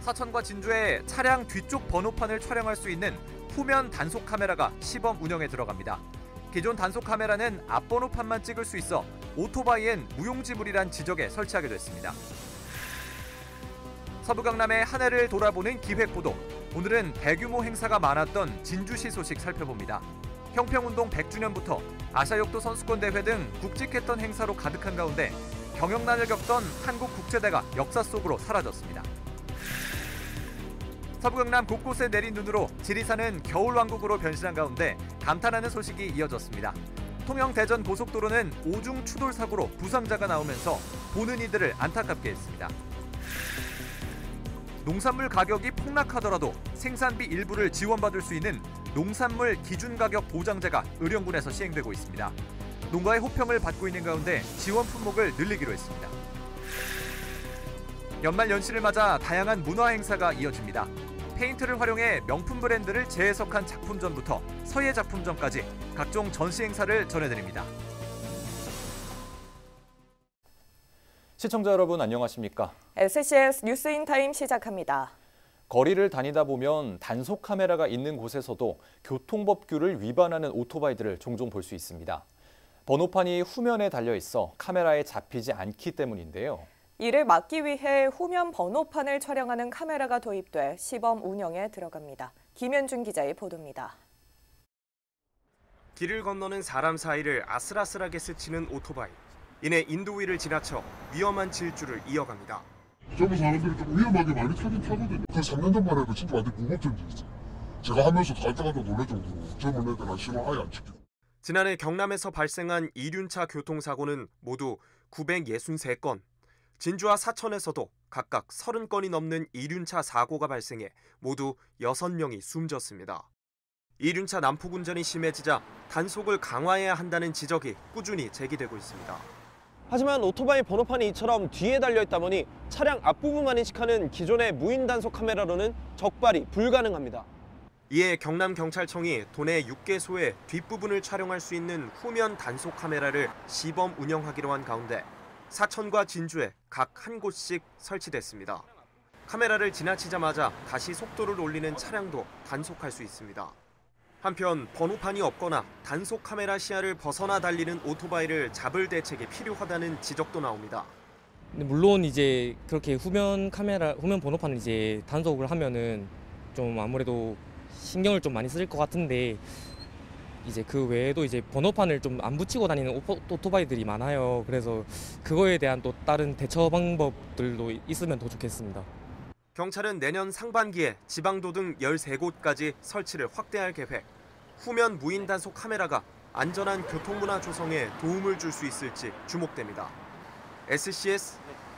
사천과 진주에 차량 뒤쪽 번호판을 촬영할 수 있는 후면 단속 카메라가 시범 운영에 들어갑니다. 기존 단속 카메라는 앞번호판만 찍을 수 있어 오토바이엔 무용지물이란 지적에 설치하게 됐습니다. 서부 강남의 한 해를 돌아보는 기획보도. 오늘은 대규모 행사가 많았던 진주시 소식 살펴봅니다. 형평운동 100주년부터 아시아역도 선수권 대회 등 굵직했던 행사로 가득한 가운데 경영난을 겪던 한국국제대가 역사 속으로 사라졌습니다. 서부 강남 곳곳에 내린 눈으로 지리산은 겨울왕국으로 변신한 가운데 감탄하는 소식이 이어졌습니다. 통영 대전 고속도로는 오중 추돌 사고로 부상자가 나오면서 보는 이들을 안타깝게 했습니다. 농산물 가격이 폭락하더라도 생산비 일부를 지원받을 수 있는 농산물 기준가격 보장제가 의령군에서 시행되고 있습니다. 농가의 호평을 받고 있는 가운데 지원 품목을 늘리기로 했습니다. 연말 연시를 맞아 다양한 문화 행사가 이어집니다. 페인트를 활용해 명품 브랜드를 재해석한 작품전부터 서예 작품전까지 각종 전시 행사를 전해드립니다. 시청자 여러분 안녕하십니까? SCS 뉴스인타임 시작합니다. 거리를 다니다 보면 단속 카메라가 있는 곳에서도 교통법규를 위반하는 오토바이들을 종종 볼 수 있습니다. 번호판이 후면에 달려 있어 카메라에 잡히지 않기 때문인데요. 이를 막기 위해 후면 번호판을 촬영하는 카메라가 도입돼 시범 운영에 들어갑니다. 김현준 기자의 보도입니다. 길을 건너는 사람 사이를 아슬아슬하게 스치는 오토바이. 이내 인도 위를 지나쳐 위험한 질주를 이어갑니다. 젊은 사람들이 좀 위험하게 많이 타긴 타거든요. 그 3년 전만 해도 진짜 완전 무법정지였어요. 제가 하면서 깜짝깜짝 놀랄 정도로 젊은 애들은 신호 아예 안 지키고. 지난해 경남에서 발생한 이륜차 교통사고는 모두 963건. 진주와 사천에서도 각각 30건이 넘는 이륜차 사고가 발생해 모두 6명이 숨졌습니다. 이륜차 난폭 운전이 심해지자 단속을 강화해야 한다는 지적이 꾸준히 제기되고 있습니다. 하지만 오토바이 번호판이 이처럼 뒤에 달려있다 보니 차량 앞부분만 인식하는 기존의 무인 단속 카메라로는 적발이 불가능합니다. 이에 경남경찰청이 도내 6개소의 뒷부분을 촬영할 수 있는 후면 단속 카메라를 시범 운영하기로 한 가운데 사천과 진주에 각 한 곳씩 설치됐습니다. 카메라를 지나치자마자 다시 속도를 올리는 차량도 단속할 수 있습니다. 한편 번호판이 없거나 단속 카메라 시야를 벗어나 달리는 오토바이를 잡을 대책이 필요하다는 지적도 나옵니다. 물론 이제 그렇게 후면 번호판을 이제 단속을 하면은 좀 아무래도 신경을 좀 많이 쓸 것 같은데 이제 그 외에도 이제 번호판을 좀 안 붙이고 다니는 오토바이들이 많아요. 그래서 그거에 대한 또 다른 대처 방법들도 있으면 더 좋겠습니다. 경찰은 내년 상반기에 지방도 등 13곳까지 설치를 확대할 계획. 후면 무인 단속 카메라가 안전한 교통문화 조성에 도움을 줄 수 있을지 주목됩니다. SCS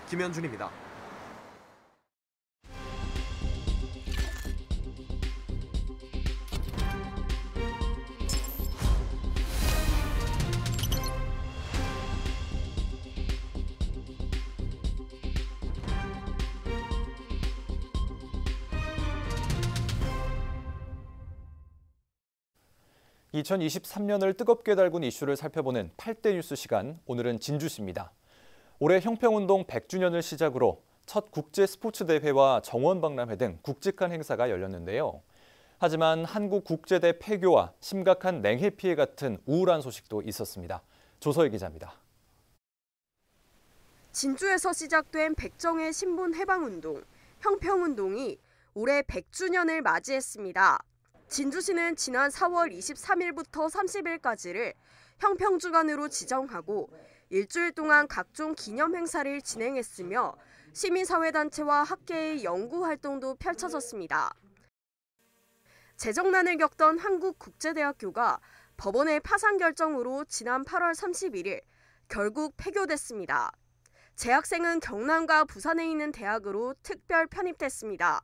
김현준입니다. 2023년을 뜨겁게 달군 이슈를 살펴보는 8대 뉴스 시간, 오늘은 진주시입니다. 올해 형평운동 100주년을 시작으로 첫 국제 스포츠 대회와 정원박람회 등 굵직한 행사가 열렸는데요. 하지만 한국국제대 폐교와 심각한 냉해 피해 같은 우울한 소식도 있었습니다. 조서희 기자입니다. 진주에서 시작된 백정의 신분 해방운동, 형평운동이 올해 100주년을 맞이했습니다. 진주시는 지난 4월 23일부터 30일까지를 형평주간으로 지정하고 일주일 동안 각종 기념 행사를 진행했으며 시민사회단체와 학계의 연구활동도 펼쳐졌습니다. 재정난을 겪던 한국국제대학교가 법원의 파산 결정으로 지난 8월 31일 결국 폐교됐습니다. 재학생은 경남과 부산에 있는 대학으로 특별 편입됐습니다.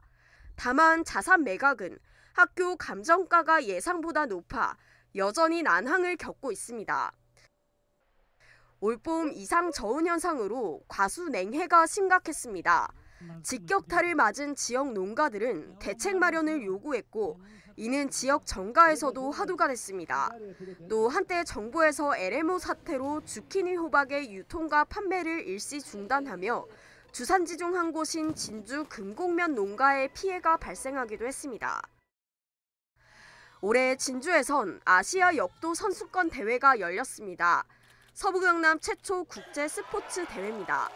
다만 자산 매각은 학교 감정가가 예상보다 높아 여전히 난항을 겪고 있습니다. 올봄 이상 저온 현상으로 과수 냉해가 심각했습니다. 직격탄을 맞은 지역 농가들은 대책 마련을 요구했고 이는 지역 정가에서도 화두가 됐습니다. 또 한때 정부에서 LMO 사태로 주키니 호박의 유통과 판매를 일시 중단하며 주산지 중 한 곳인 진주 금곡면 농가에 피해가 발생하기도 했습니다. 올해 진주에선 아시아 역도 선수권 대회가 열렸습니다. 서부 경남 최초 국제 스포츠 대회입니다.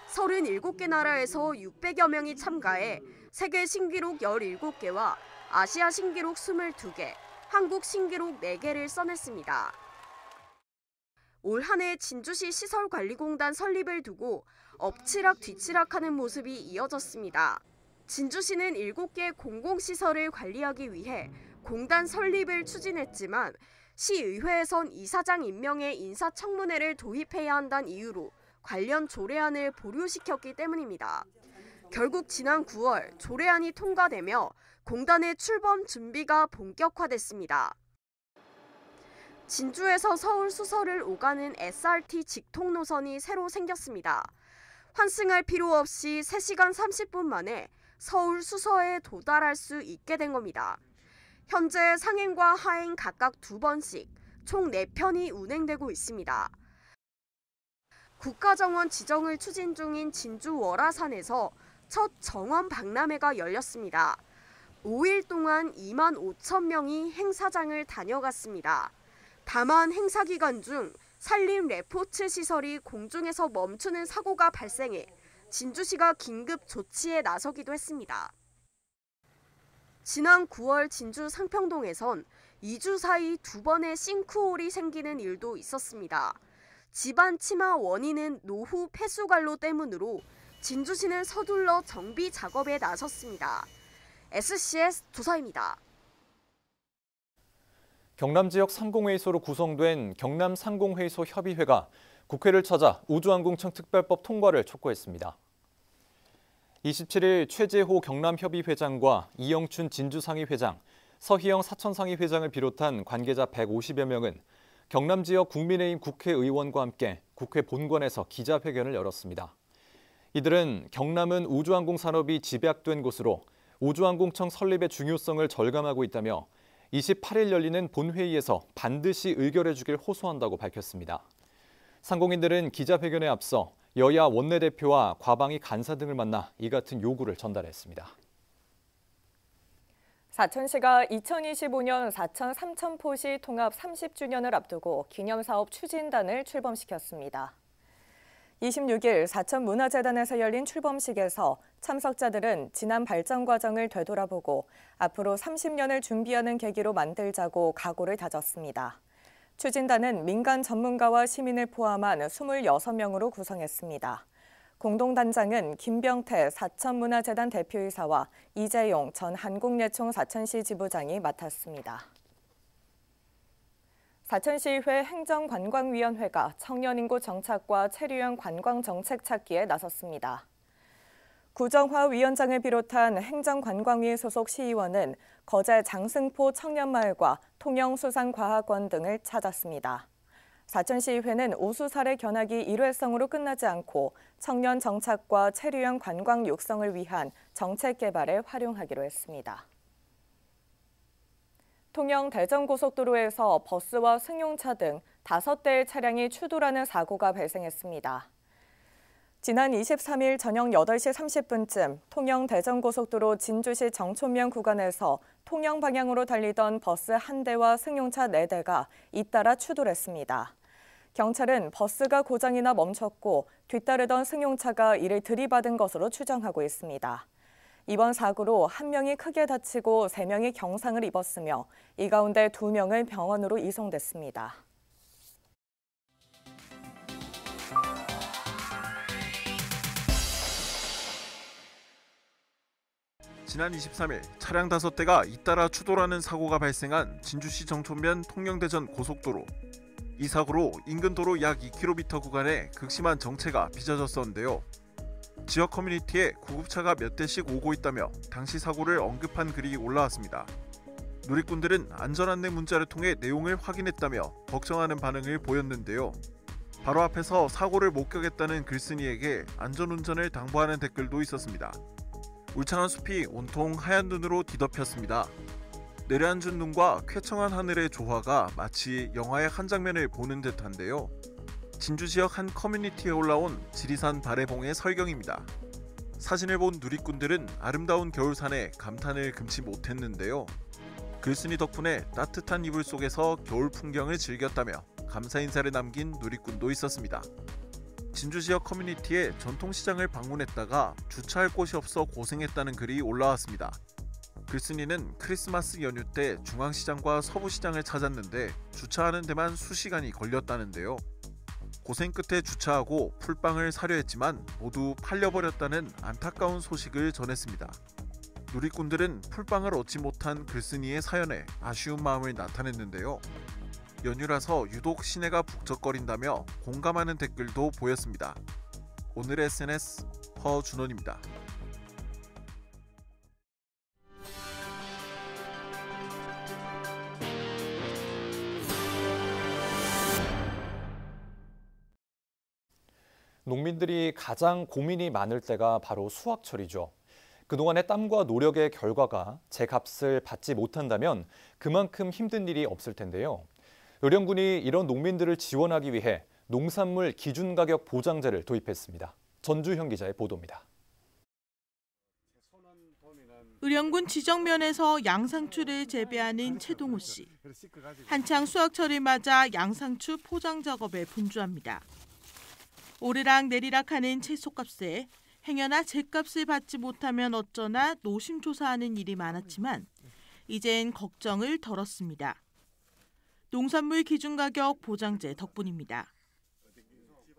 37개 나라에서 600여 명이 참가해 세계 신기록 17개와 아시아 신기록 22개, 한국 신기록 4개를 써냈습니다. 올 한 해 진주시 시설관리공단 설립을 두고 엎치락 뒤치락하는 모습이 이어졌습니다. 진주시는 7개 공공시설을 관리하기 위해 공단 설립을 추진했지만 시의회에선 이사장 임명에 인사청문회를 도입해야 한다는 이유로 관련 조례안을 보류시켰기 때문입니다. 결국 지난 9월 조례안이 통과되며 공단의 출범 준비가 본격화됐습니다. 진주에서 서울 수서를 오가는 SRT 직통 노선이 새로 생겼습니다. 환승할 필요 없이 3시간 30분 만에 서울 수서에 도달할 수 있게 된 겁니다. 현재 상행과 하행 각각 2번씩 총 4편이 운행되고 있습니다. 국가정원 지정을 추진 중인 진주 월화산에서 첫 정원 박람회가 열렸습니다. 5일 동안 2만 5천 명이 행사장을 다녀갔습니다. 다만 행사 기간 중 산림 레포츠 시설이 공중에서 멈추는 사고가 발생해 진주시가 긴급 조치에 나서기도 했습니다. 지난 9월 진주 상평동에선 2주 사이 2번의 싱크홀이 생기는 일도 있었습니다. 집안 침하 원인은 노후 폐수관로 때문으로 진주시는 서둘러 정비 작업에 나섰습니다. SCS 조사입니다. 경남 지역 상공회의소로 구성된 경남상공회의소 협의회가 국회를 찾아 우주항공청 특별법 통과를 촉구했습니다. 27일 최재호 경남협의회장과 이영춘 진주상의회장, 서희영 사천상의회장을 비롯한 관계자 150여 명은 경남 지역 국민의힘 국회의원과 함께 국회 본관에서 기자회견을 열었습니다. 이들은 경남은 우주항공 산업이 집약된 곳으로 우주항공청 설립의 중요성을 절감하고 있다며 28일 열리는 본회의에서 반드시 의결해 주길 호소한다고 밝혔습니다. 상공인들은 기자회견에 앞서 여야 원내대표와 과방위 간사 등을 만나 이 같은 요구를 전달했습니다. 사천시가 2025년 사천 삼천포시 통합 30주년을 앞두고 기념사업 추진단을 출범시켰습니다. 26일 사천문화재단에서 열린 출범식에서 참석자들은 지난 발전 과정을 되돌아보고 앞으로 30년을 준비하는 계기로 만들자고 각오를 다졌습니다. 추진단은 민간 전문가와 시민을 포함한 26명으로 구성했습니다. 공동단장은 김병태 사천문화재단 대표이사와 이재용 전 한국예총 사천시 지부장이 맡았습니다. 사천시의회 행정관광위원회가 청년인구 정착과 체류형 관광정책 찾기에 나섰습니다. 구정화 위원장을 비롯한 행정관광위 소속 시의원은 거제 장승포 청년마을과 통영수산과학원 등을 찾았습니다. 사천시의회는 오수사례 견학이 일회성으로 끝나지 않고 청년 정착과 체류형 관광 육성을 위한 정책 개발에 활용하기로 했습니다. 통영 대전고속도로에서 버스와 승용차 등 5대의 차량이 추돌하는 사고가 발생했습니다. 지난 23일 저녁 8시 30분쯤 통영 대전고속도로 진주시 정촌면 구간에서 통영 방향으로 달리던 버스 1대와 승용차 4대가 잇따라 추돌했습니다. 경찰은 버스가 고장이나 멈췄고 뒤따르던 승용차가 이를 들이받은 것으로 추정하고 있습니다. 이번 사고로 1명이 크게 다치고 3명이 경상을 입었으며 이 가운데 2명은 병원으로 이송됐습니다. 지난 23일 차량 5대가 잇따라 추돌하는 사고가 발생한 진주시 정촌면 통영대전 고속도로. 이 사고로 인근 도로 약 2km 구간에 극심한 정체가 빚어졌었는데요. 지역 커뮤니티에 구급차가 몇 대씩 오고 있다며 당시 사고를 언급한 글이 올라왔습니다. 누리꾼들은 안전안내 문자를 통해 내용을 확인했다며 걱정하는 반응을 보였는데요. 바로 앞에서 사고를 목격했다는 글쓴이에게 안전운전을 당부하는 댓글도 있었습니다. 울창한 숲이 온통 하얀 눈으로 뒤덮였습니다. 내려앉은 눈과 쾌청한 하늘의 조화가 마치 영화의 한 장면을 보는 듯한데요. 진주 지역 한 커뮤니티에 올라온 지리산 발해봉의 설경입니다. 사진을 본 누리꾼들은 아름다운 겨울산에 감탄을 금치 못했는데요. 글쓴이 덕분에 따뜻한 이불 속에서 겨울 풍경을 즐겼다며 감사 인사를 남긴 누리꾼도 있었습니다. 진주 지역 커뮤니티에 전통시장을 방문했다가 주차할 곳이 없어 고생했다는 글이 올라왔습니다. 글쓴이는 크리스마스 연휴 때 중앙시장과 서부시장을 찾았는데 주차하는 데만 수시간이 걸렸다는데요. 고생 끝에 주차하고 풀빵을 사려 했지만 모두 팔려버렸다는 안타까운 소식을 전했습니다. 누리꾼들은 풀빵을 얻지 못한 글쓴이의 사연에 아쉬운 마음을 나타냈는데요. 연휴라서 유독 시내가 북적거린다며 공감하는 댓글도 보였습니다. 오늘의 SNS 허준원입니다. 농민들이 가장 고민이 많을 때가 바로 수확철이죠. 그동안의 땀과 노력의 결과가 제 값을 받지 못한다면 그만큼 힘든 일이 없을 텐데요. 요령군이 이런 농민들을 지원하기 위해 농산물 기준가격 보장제를 도입했습니다. 전주현 기자의 보도입니다. 의령군 지정면에서 양상추를 재배하는 최동호 씨. 한창 수확철을 맞아 양상추 포장 작업에 분주합니다. 오르락 내리락하는 채소값에 행여나 제값을 받지 못하면 어쩌나 노심초사하는 일이 많았지만 이젠 걱정을 덜었습니다. 농산물 기준가격 보장제 덕분입니다.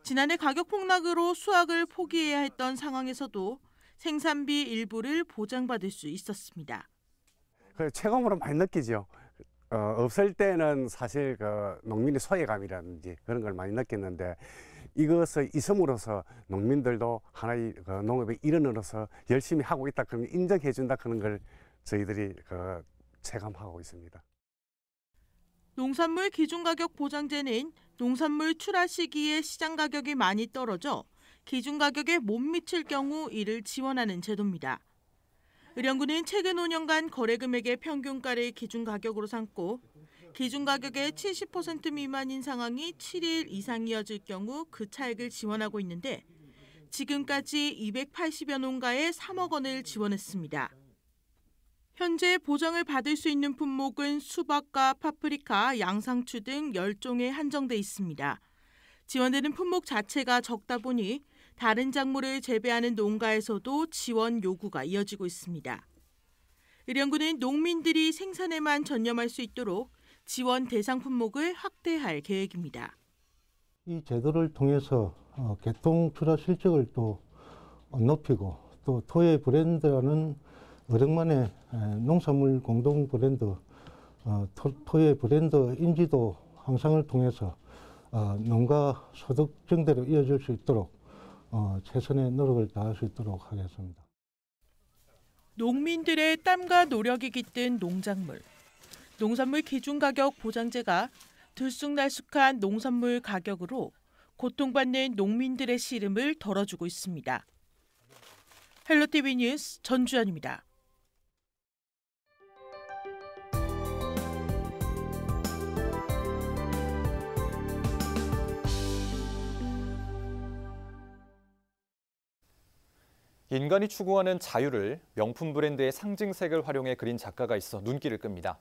지난해 가격 폭락으로 수확을 포기해야 했던 상황에서도 생산비 일부를 보장받을 수 있었습니다. 체감으로 많이 느끼죠. 없을 때는 사실 농민의 소외감이라든지 그런 걸 많이 느꼈는데 이것을 있음으로써 농민들도 하나의 농업의 일원으로서 열심히 하고 있다 그러면 인정해 준다 그런 걸 저희들이 체감하고 있습니다. 농산물 기준가격 보장제는 농산물 출하 시기에 시장 가격이 많이 떨어져 기준 가격에 못 미칠 경우 이를 지원하는 제도입니다. 의령군은 최근 5년간 거래 금액의 평균가를 기준 가격으로 삼고 기준 가격의 70% 미만인 상황이 7일 이상 이어질 경우 그 차액을 지원하고 있는데 지금까지 280여 농가에 3억 원을 지원했습니다. 현재 보장을 받을 수 있는 품목은 수박과 파프리카, 양상추 등 10종에 한정돼 있습니다. 지원되는 품목 자체가 적다 보니 다른 작물을 재배하는 농가에서도 지원 요구가 이어지고 있습니다. 의령군은 농민들이 생산에만 전념할 수 있도록 지원 대상 품목을 확대할 계획입니다. 이 제도를 통해서 개통 출하 실적을 또 높이고 또 토의 브랜드라는 의령만의 농산물 공동 브랜드, 토의 브랜드 인지도 향상을 통해서 농가 소득 증대로 이어질 수 있도록 최선의 노력을 다할 수 있도록 하겠습니다. 농민들의 땀과 노력이 깃든 농작물. 농산물 기준가격 보장제가 들쑥날쑥한 농산물 가격으로 고통받는 농민들의 시름을 덜어주고 있습니다. 헬로티비 뉴스 전주연입니다. 인간이 추구하는 자유를 명품 브랜드의 상징색을 활용해 그린 작가가 있어 눈길을 끕니다.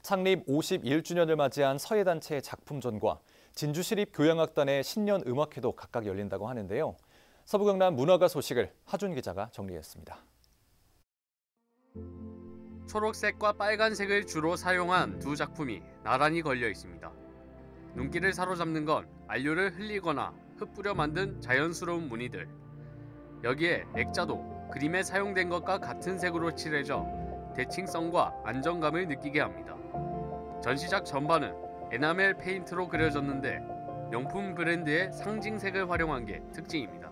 창립 51주년을 맞이한 서예단체의 작품전과 진주시립교향악단의 신년 음악회도 각각 열린다고 하는데요. 서부경남 문화가 소식을 하준 기자가 정리했습니다. 초록색과 빨간색을 주로 사용한 두 작품이 나란히 걸려 있습니다. 눈길을 사로잡는 건 안료를 흘리거나 흩뿌려 만든 자연스러운 무늬들. 여기에 액자도 그림에 사용된 것과 같은 색으로 칠해져 대칭성과 안정감을 느끼게 합니다. 전시작 전반은 에나멜 페인트로 그려졌는데 명품 브랜드의 상징색을 활용한 게 특징입니다.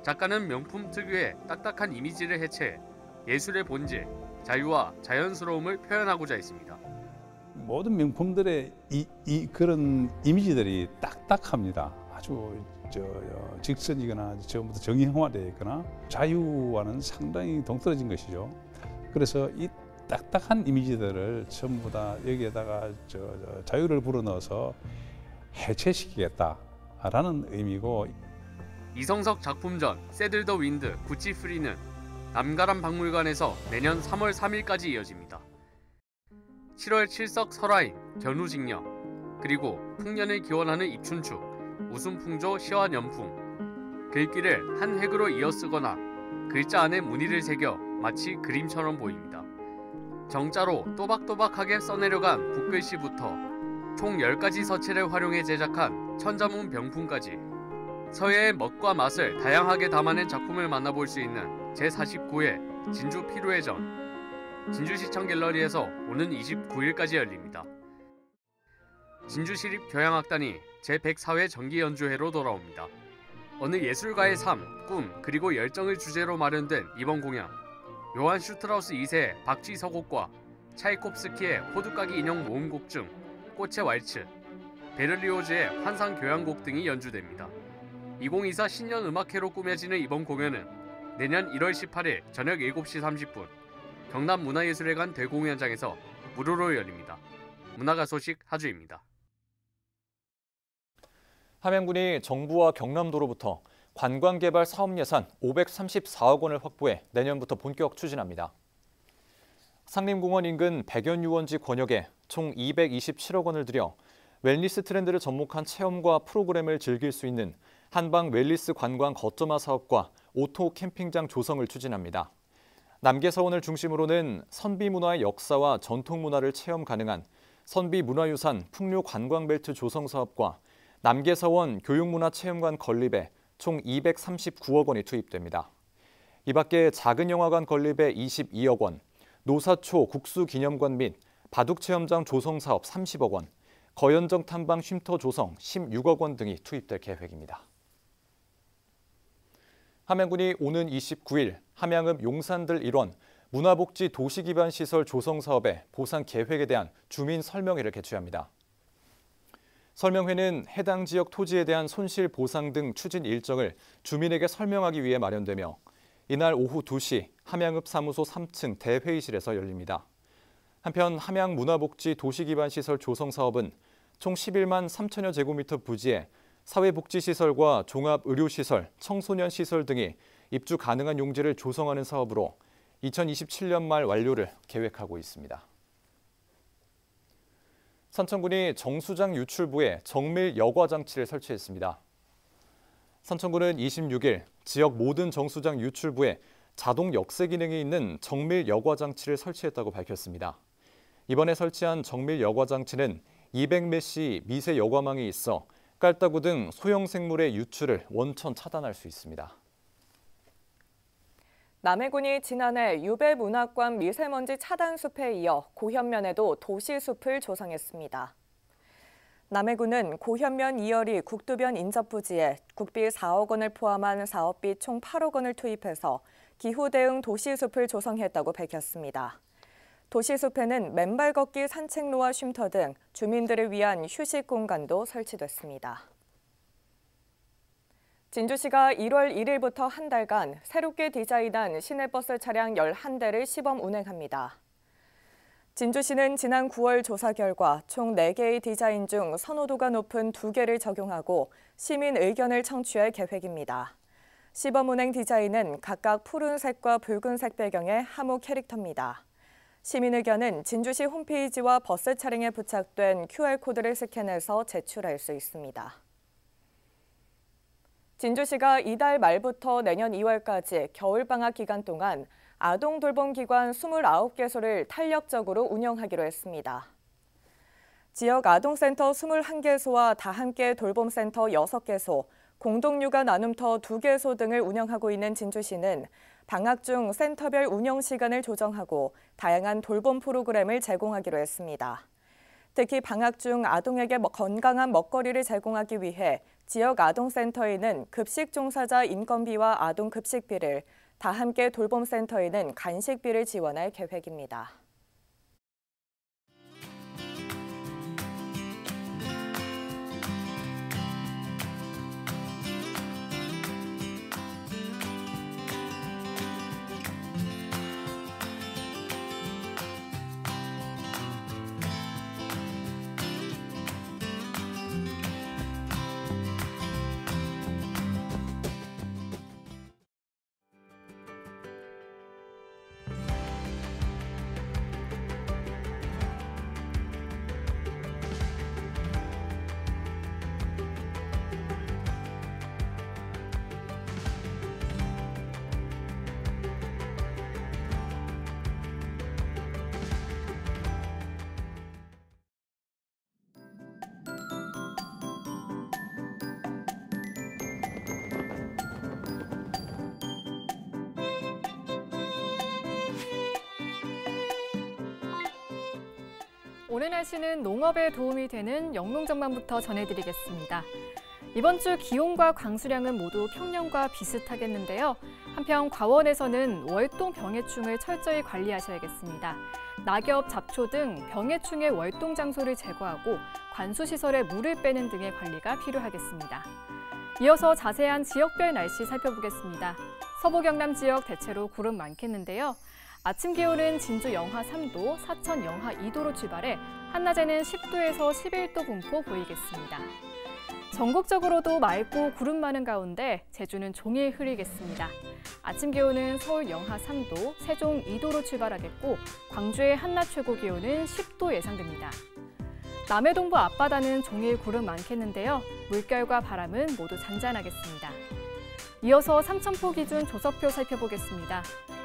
작가는 명품 특유의 딱딱한 이미지를 해체해 예술의 본질, 자유와 자연스러움을 표현하고자 했습니다. 모든 명품들의 그런 이미지들이 딱딱합니다. 아주 직선이거나 전부 다 정형화되어 있거나 자유와는 상당히 동떨어진 것이죠. 그래서 이 딱딱한 이미지들을 전부 다 여기에다가 자유를 불어넣어서 해체시키겠다라는 의미고 이성석 작품전 새들 더 윈드 구찌 프리는 남가람 박물관에서 내년 3월 3일까지 이어집니다. 7월 칠석 설화인 견우직녀, 그리고 풍년을 기원하는 입춘축, 웃음풍조 시화년풍, 글귀를 한 획으로 이어 쓰거나 글자 안에 무늬를 새겨 마치 그림처럼 보입니다. 정자로 또박또박하게 써내려간 붓글씨부터 총 10가지 서체를 활용해 제작한 천자문 병풍까지 서예의 멋과 맛을 다양하게 담아낸 작품을 만나볼 수 있는 제49회 진주 피로의 전, 진주시청 갤러리에서 오는 29일까지 열립니다. 진주시립교향악단이 제104회 정기연주회로 돌아옵니다. 어느 예술가의 삶, 꿈, 그리고 열정을 주제로 마련된 이번 공연, 요한 슈트라우스 2세의 박쥐서곡과 차이콥스키의 호두까기 인형 모음곡 중 꽃의 왈츠, 베를리오즈의 환상교향곡 등이 연주됩니다. 2024 신년 음악회로 꾸며지는 이번 공연은 내년 1월 18일 저녁 7시 30분 경남문화예술회관 대공연장에서 무료로 열립니다. 문화가 소식 하주입니다. 함양군이 정부와 경남도로부터 관광개발 사업 예산 534억 원을 확보해 내년부터 본격 추진합니다. 상림공원 인근 백연 유원지 권역에 총 227억 원을 들여 웰니스 트렌드를 접목한 체험과 프로그램을 즐길 수 있는 한방 웰니스 관광 거점화 사업과 오토 캠핑장 조성을 추진합니다. 남계서원을 중심으로는 선비 문화의 역사와 전통 문화를 체험 가능한 선비 문화유산 풍류 관광벨트 조성 사업과 남계서원 교육문화체험관 건립에 총 239억 원이 투입됩니다. 이 밖에 작은 영화관 건립에 22억 원, 노사초 국수기념관 및 바둑체험장 조성 사업 30억 원, 거연정 탐방 쉼터 조성 16억 원 등이 투입될 계획입니다. 함양군이 오는 29일 함양읍 용산들 일원 문화복지 도시기반시설 조성 사업의 보상 계획에 대한 주민 설명회를 개최합니다. 설명회는 해당 지역 토지에 대한 손실 보상 등 추진 일정을 주민에게 설명하기 위해 마련되며 이날 오후 2시 함양읍 사무소 3층 대회의실에서 열립니다. 한편 함양 문화복지 도시기반시설 조성 사업은 총 11만 3천여 제곱미터 부지에 사회복지시설과 종합의료시설, 청소년시설 등이 입주 가능한 용지를 조성하는 사업으로 2027년 말 완료를 계획하고 있습니다. 산청군이 정수장 유출부에 정밀 여과 장치를 설치했습니다. 산청군은 26일 지역 모든 정수장 유출부에 자동 역세 기능이 있는 정밀 여과 장치를 설치했다고 밝혔습니다. 이번에 설치한 정밀 여과 장치는 200메시 미세 여과망이 있어 깔따구 등 소형 생물의 유출을 원천 차단할 수 있습니다. 남해군이 지난해 유배문학관 미세먼지 차단 숲에 이어 고현면에도 도시숲을 조성했습니다. 남해군은 고현면 2열이 국두변 인접부지에 국비 4억 원을 포함한 사업비 총 8억 원을 투입해서 기후 대응 도시숲을 조성했다고 밝혔습니다. 도시숲에는 맨발 걷기 산책로와 쉼터 등 주민들을 위한 휴식 공간도 설치됐습니다. 진주시가 1월 1일부터 한 달간 새롭게 디자인한 시내버스 차량 11대를 시범 운행합니다. 진주시는 지난 9월 조사 결과 총 4개의 디자인 중 선호도가 높은 2개를 적용하고 시민 의견을 청취할 계획입니다. 시범 운행 디자인은 각각 푸른색과 붉은색 배경의 하모 캐릭터입니다. 시민 의견은 진주시 홈페이지와 버스 차량에 부착된 QR코드를 스캔해서 제출할 수 있습니다. 진주시가 이달 말부터 내년 2월까지 겨울방학 기간 동안 아동 돌봄기관 29개소를 탄력적으로 운영하기로 했습니다. 지역 아동센터 21개소와 다함께 돌봄센터 6개소, 공동육아 나눔터 2개소 등을 운영하고 있는 진주시는 방학 중 센터별 운영 시간을 조정하고 다양한 돌봄 프로그램을 제공하기로 했습니다. 특히 방학 중 아동에게 건강한 먹거리를 제공하기 위해 지역 아동센터에는 급식 종사자 인건비와 아동 급식비를, 다함께 돌봄센터에는 간식비를 지원할 계획입니다. 오늘 날씨는 농업에 도움이 되는 영농정만부터 전해드리겠습니다. 이번 주 기온과 강수량은 모두 평년과 비슷하겠는데요. 한편 과원에서는 월동 병해충을 철저히 관리하셔야겠습니다. 낙엽, 잡초 등 병해충의 월동 장소를 제거하고 관수시설에 물을 빼는 등의 관리가 필요하겠습니다. 이어서 자세한 지역별 날씨 살펴보겠습니다. 서부 경남 지역 대체로 구름 많겠는데요. 아침 기온은 진주 영하 3도, 사천 영하 2도로 출발해 한낮에는 10도에서 11도 분포 보이겠습니다. 전국적으로도 맑고 구름 많은 가운데 제주는 종일 흐리겠습니다. 아침 기온은 서울 영하 3도, 세종 2도로 출발하겠고 광주의 한낮 최고 기온은 10도 예상됩니다. 남해동부 앞바다는 종일 구름 많겠는데요. 물결과 바람은 모두 잔잔하겠습니다. 이어서 삼천포 기준 조석표 살펴보겠습니다.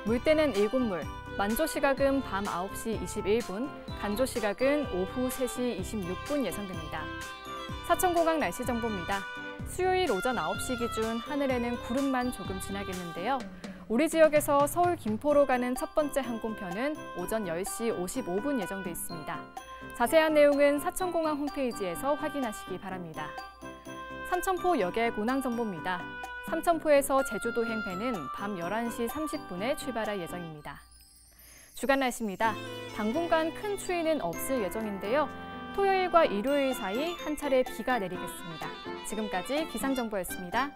물때는 7물, 만조 시각은 밤 9시 21분, 간조 시각은 오후 3시 26분 예상됩니다. 사천공항 날씨 정보입니다. 수요일 오전 9시 기준 하늘에는 구름만 조금 지나겠는데요. 우리 지역에서 서울 김포로 가는 첫 번째 항공편은 오전 10시 55분 예정돼 있습니다. 자세한 내용은 사천공항 홈페이지에서 확인하시기 바랍니다. 삼천포 여객 운항 정보입니다. 삼천포에서 제주도행 배는 밤 11시 30분에 출발할 예정입니다. 주간 날씨입니다. 당분간 큰 추위는 없을 예정인데요. 토요일과 일요일 사이 한 차례 비가 내리겠습니다. 지금까지 기상정보였습니다.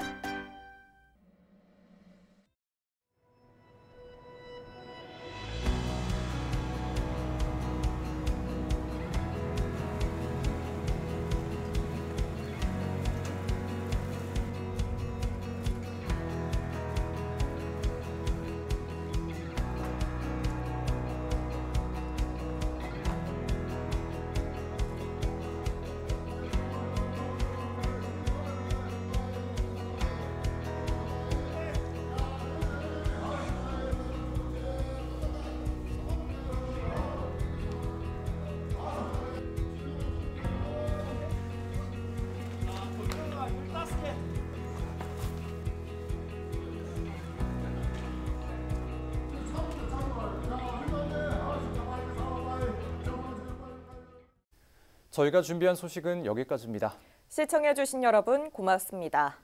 저희가 준비한 소식은 여기까지입니다. 시청해주신 여러분 고맙습니다.